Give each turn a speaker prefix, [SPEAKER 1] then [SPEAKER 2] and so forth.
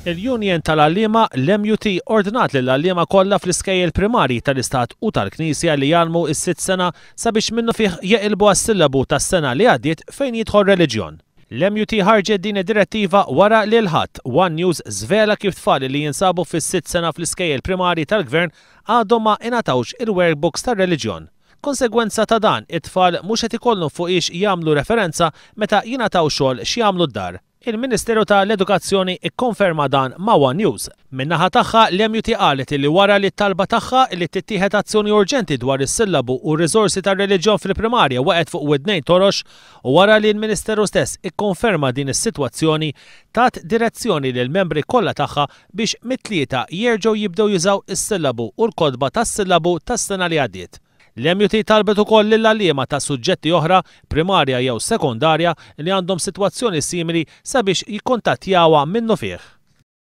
[SPEAKER 1] Il-Union tal-Għalliema l-MUT ordnat lill-għalliema kollha fl-iskejjel primarji tal-Istat u tal-Knisja li jgħalmu s-sitt sena sabiex minnu fih jeqilbu għas-sillabu tas-sena li għaddiet fejn jidħol reliġjon. L-MUT ħarġet din id-direttiva wara li l-ħadd One News żvela kif tfal li jinsabu fis-sitt sena fl-iskejjel primarji tal-Gvern għadhom ma ingħatawx il-workbooks tar-reliġjon. Konsegwenza ta' dan, it-tfal mhux qed ikollhom fuq ix jagħmlu referenza meta jingħataw xogħol x'jagħmlu d-dar. Il-Ministeru tal-Edukazzjoni ikkonferma dan ma' One News. Min-naħa tagħha l-MUT qalet li wara li t-talba tagħha li tittieħed azzjoni urġenti dwar is-sillabu u r-riżorsi tar-reliġjon fil-primarja waqgħet fuq widnejn torox u wara li l-Ministeru stess ikkonferma din is-sitwazzjoni tat direzzjoni lil membri kollha tagħha biex mit-tlieta jerġgħu jibdew jużaw is-sillabu u l-kodba tas-sillabu tas-sena li għaddiet. L-MUT talbet ukoll lill-għalliema ta' suġġetti oħra, primarja jew sekondarja li għandhom sitwazzjoni simili sabiex jikkuntattjawha minnu fih.